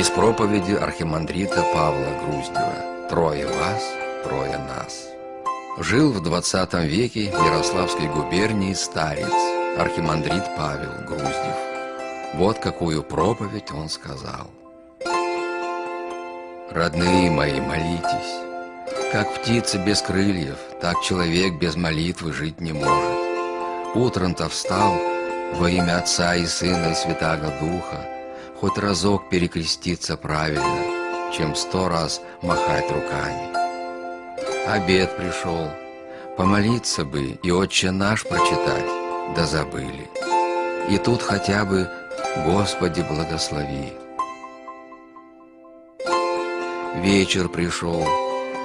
Из проповеди архимандрита Павла Груздева «Трое вас, трое нас». Жил в 20 веке в Ярославской губернии старец, архимандрит Павел Груздев. Вот какую проповедь он сказал. «Родные мои, молитесь. Как птица без крыльев, так человек без молитвы жить не может. Утром-то встал во имя Отца и Сына и Святаго Духа, хоть разок перекреститься правильно, чем 100 раз махать руками. Обед пришел, помолиться бы и «Отче наш» прочитать, да забыли. И тут хотя бы «Господи, благослови». Вечер пришел,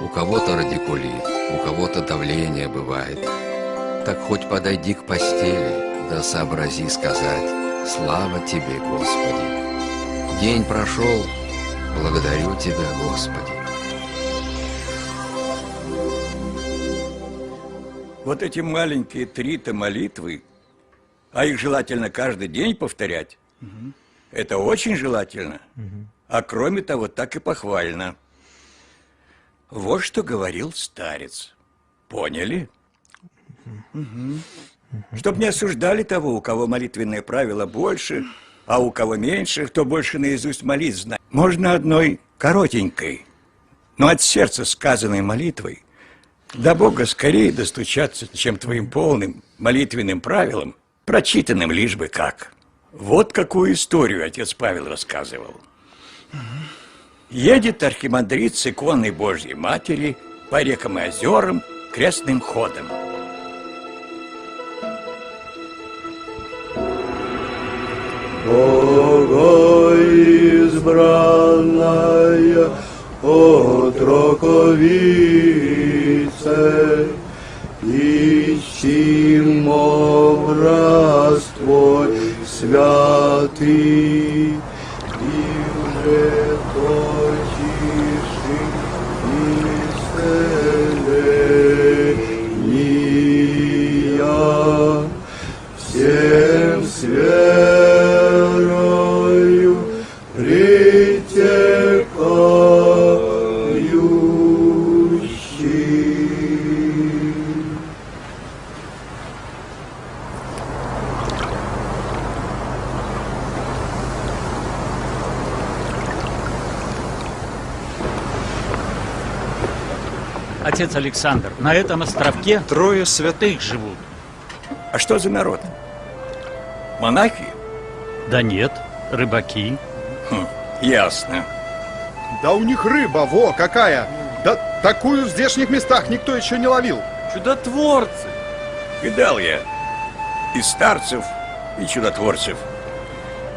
у кого-то радикулит, у кого-то давление бывает. Так хоть подойди к постели, да сообрази сказать «Слава Тебе, Господи». День прошел, благодарю Тебя, Господи. Вот эти маленькие 3-то молитвы, а их желательно каждый день повторять, это очень желательно, а кроме того, так и похвально. Вот что говорил старец. Поняли? Чтоб не осуждали того, у кого молитвенное правило больше, а у кого меньше, кто больше наизусть молитв знает. Можно одной коротенькой, но от сердца сказанной молитвой до Бога скорее достучаться, чем твоим полным молитвенным правилам, прочитанным лишь бы как. Вот какую историю отец Павел рассказывал. Едет архимандрит с иконой Божьей Матери по рекам и озерам крестным ходом. Бога избранная отроковице, ищем образ Твой святый, и уже точишь исцеления всем верою притекающий. Отец Александр, на этом островке 3 святых живут. А что за народ? Монахи? Да нет, рыбаки. Ясно. Да у них рыба, во, какая! Да такую в здешних местах никто еще не ловил. Чудотворцы! Видал я и старцев, и чудотворцев.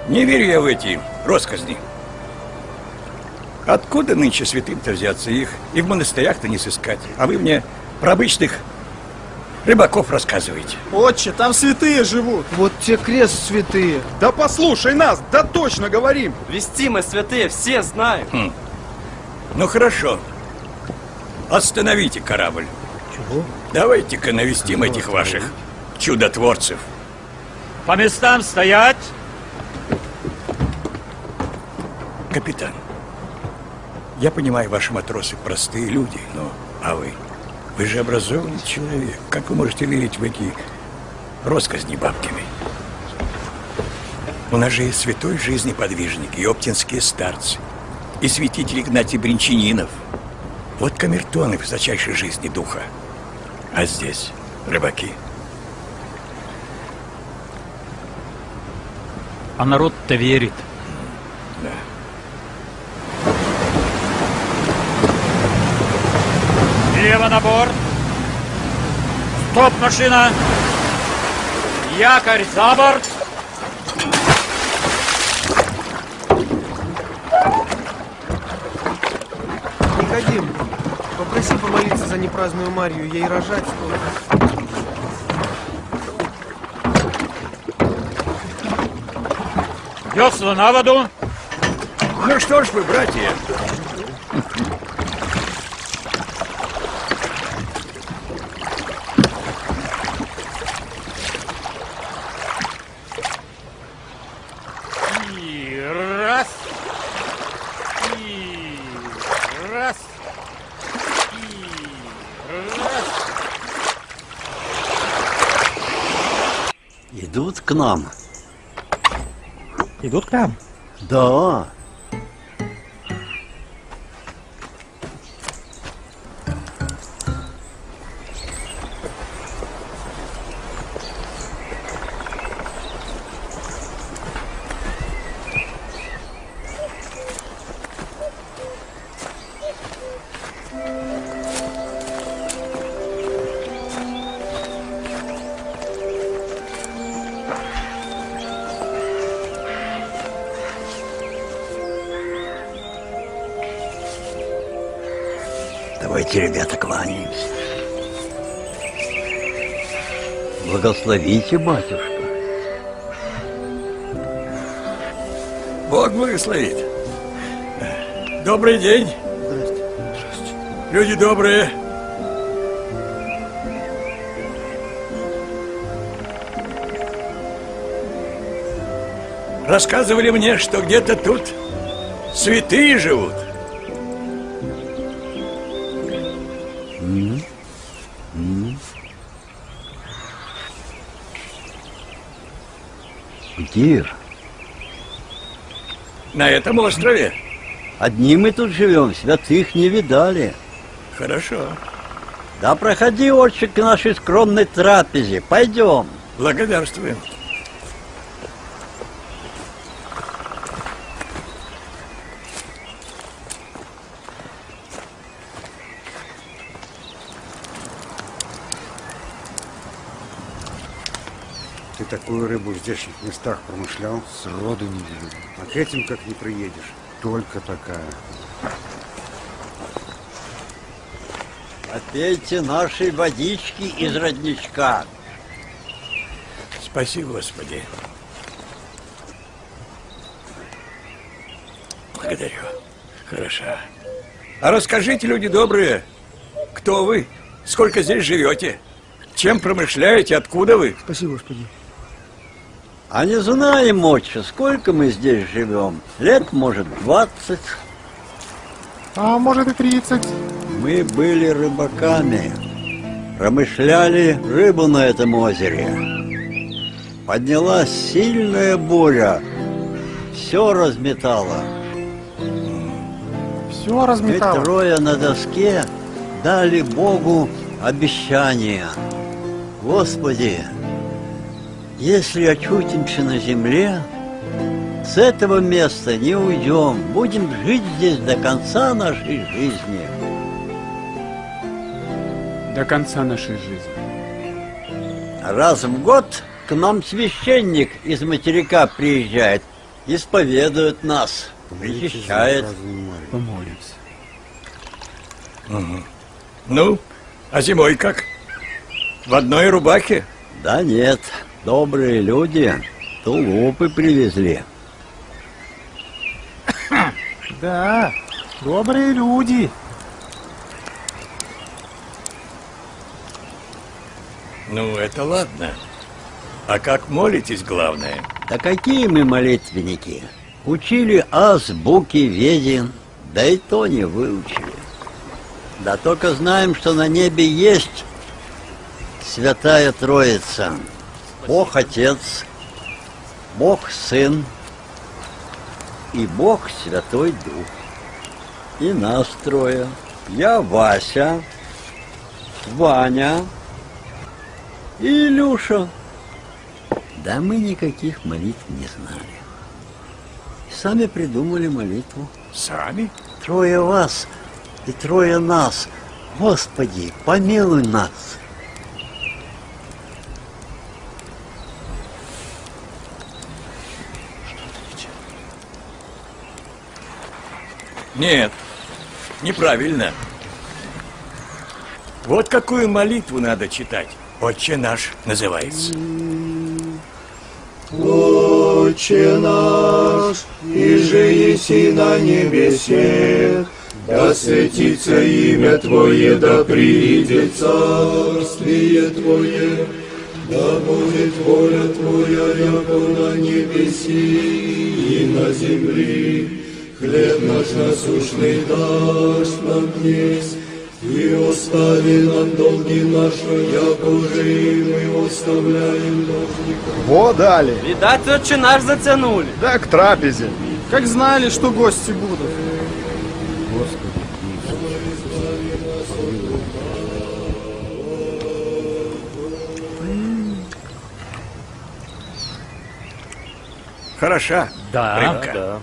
Не верю я в эти росказни. Откуда нынче святым-то взяться, их и в монастырях-то не сыскать? А вы мне про обычных рыбаков рассказываете. Отче, там святые живут. Вот те крест святые. Да послушай нас, да точно говорим. Вести мы святые, все знают. Ну хорошо. Остановите корабль. Чего? Давайте-ка навестим этих ваших чудотворцев. По местам стоять! Капитан, я понимаю, ваши матросы простые люди, но... А вы? Вы же образованный человек. Как вы можете верить в эти росказни бабкины? У нас же есть святой жизни подвижник, и оптинские старцы, и святитель Игнатий Бринчанинов. Вот камертоны высочайшей жизни духа. А здесь рыбаки. А народ-то верит. Да. Лево на борт. Стоп, машина. Якорь за борт. Никодим, попроси помолиться за непраздную Марию, ей рожать скоро. Весла на воду. Ну что ж вы, братья, к нам. Идут к нам. Да. Давайте, ребята, кланяемся. Благословите, батюшка. Бог благословит. Добрый день. Люди добрые. Рассказывали мне, что где-то тут святые живут. Где? На этом острове. Одни мы тут живем, святых не видали. Хорошо. Да проходи, отче, к нашей скромной трапезе. Пойдем. Благодарствуем. Ты такую рыбу в здешних местах промышлял? Сроду не видел. А к этим как не приедешь? Только такая. Попейте нашей водички из родничка. Спаси, Господи. Благодарю. Хорошо. А расскажите, люди добрые, кто вы? Сколько здесь живете? Чем промышляете? Откуда вы? Спасибо, Господи. А не знаем, отче, сколько мы здесь живем. Лет, может, 20. А может и 30. Мы были рыбаками. Промышляли рыбу на этом озере. Поднялась сильная буря. Все разметало. Все Мы разметало. трое на доске дали Богу обещание. Господи, если очутимся на земле, с этого места не уйдем. Будем жить здесь до конца нашей жизни. До конца нашей жизни. Раз в год к нам священник из материка приезжает, исповедует нас, причащает. Помолимся. Угу. Ну, а зимой как? В одной рубахе? Да нет, добрые люди тулупы привезли. Да, добрые люди. Ну, это ладно. А как молитесь, главное? Да какие мы молитвенники? Учили азбуки веден, да и то не выучили. Да только знаем, что на небе есть Святая Троица. Бог Отец, Бог Сын и Бог Святой Дух. И нас трое. Я Вася, Ваня и Илюша. Да мы никаких молитв не знали. Сами придумали молитву. Сами? Трое вас и трое нас. Господи, помилуй нас. Нет, неправильно. Вот какую молитву надо читать. «Отче наш» называется. Отче наш, иже еси на небесе, да светится имя Твое, да приидет царствие Твое, да будет воля Твоя, яко на небеси и на земли. Хлеб наш насущный дашь нам днесь, И остави нам долги наши, якоже и мы оставляем должникам. Во дали. Видать, отче наш затянули. Да к трапезе. Как знали, что гости будут. Хороша Да. рыбка.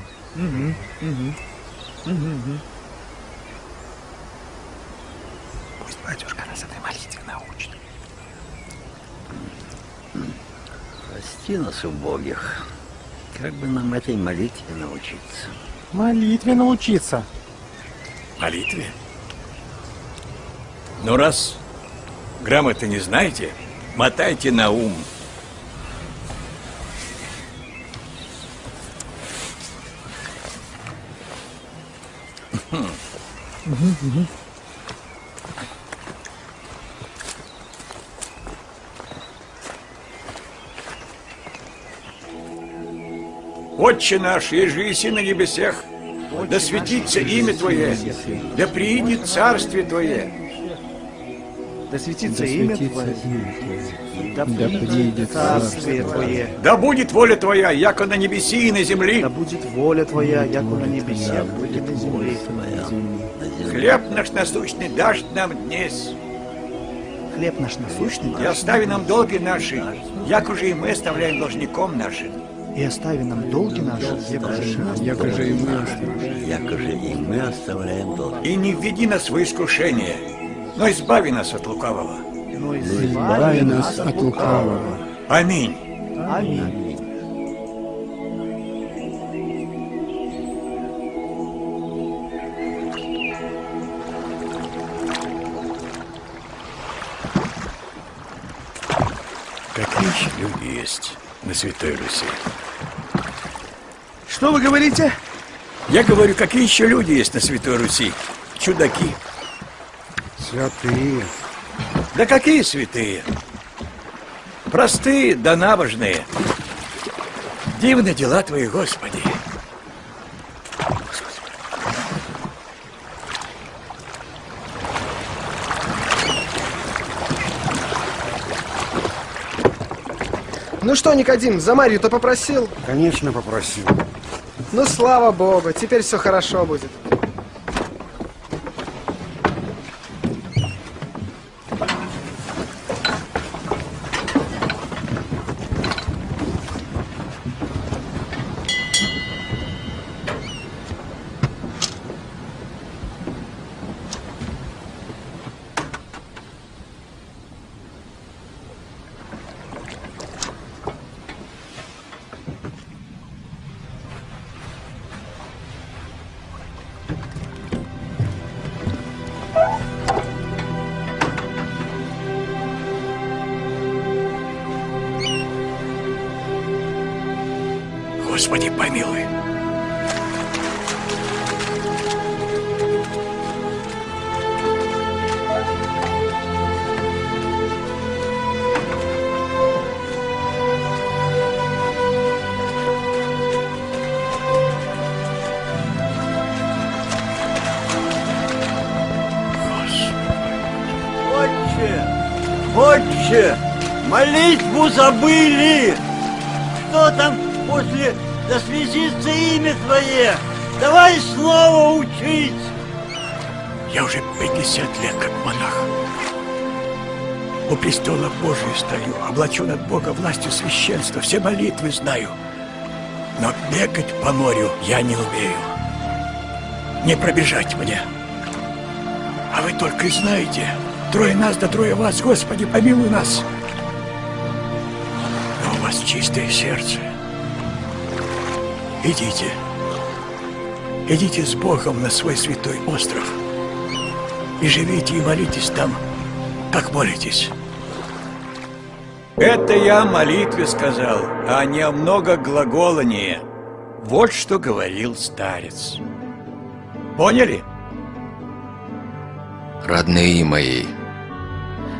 Пусть батюшка нас этой молитве научит. Прости нас, убогих. Как бы нам этой молитве научиться? Молитве научиться. Молитве? Ну, раз грамоты не знаете, мотайте на ум. Отче наш, еже еси на небесах, да светится имя Твое, да приидет царствие Твое, Да светится имя Твое. Да придет царствие Твое. да будет воля Твоя, яко на небеси и на земли. Да будет воля Твоя, яко на небесах, и на земле. Хлеб наш насущный дашь нам днесь, Хлеб наш насущный и остави нам долги наши, як уже и мы оставляем должником нашим. и остави нам долги наши, Якоже и мы оставляем. Якоже и мы оставляем долги. И не введи нас в искушение, но избави нас от лукавого. но Избави нас от лукавого. Аминь. Аминь. Какие еще люди есть на Святой Руси? Что вы говорите? Я говорю, какие еще люди есть на Святой Руси? Чудаки. Святые. Да какие святые? Простые да набожные. Дивны дела Твои, Господи. Ну что, Никодим, за Марью-то попросил? Конечно, попросил. Ну, слава Богу, теперь все хорошо будет. Господи, помилуй. Отче, молитву забыли. Что там после «да святится имя Твое»? Давай снова учить. Я уже 50 лет как монах. У престола Божия стою, облачен от Бога властью священства, все молитвы знаю. Но бегать по морю я не умею. Не пробежать мне. А вы только и знаете, трое нас да трое вас, Господи, помилуй нас. Но у вас чистое сердце. Идите. Идите с Богом на свой святой остров. И живите и молитесь там, как молитесь. Это я о молитве сказал, а не о многоглаголании. Вот что говорил старец. Поняли? Родные мои,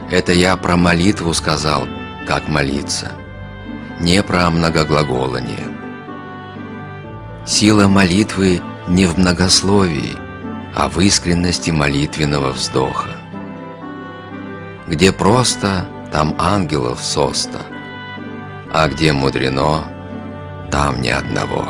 это я про молитву сказал, как молиться, не про многоглаголание. Сила молитвы не в многословии, а в искренности молитвенного вздоха. Где просто, там ангелов соста, а где мудрено, там ни одного.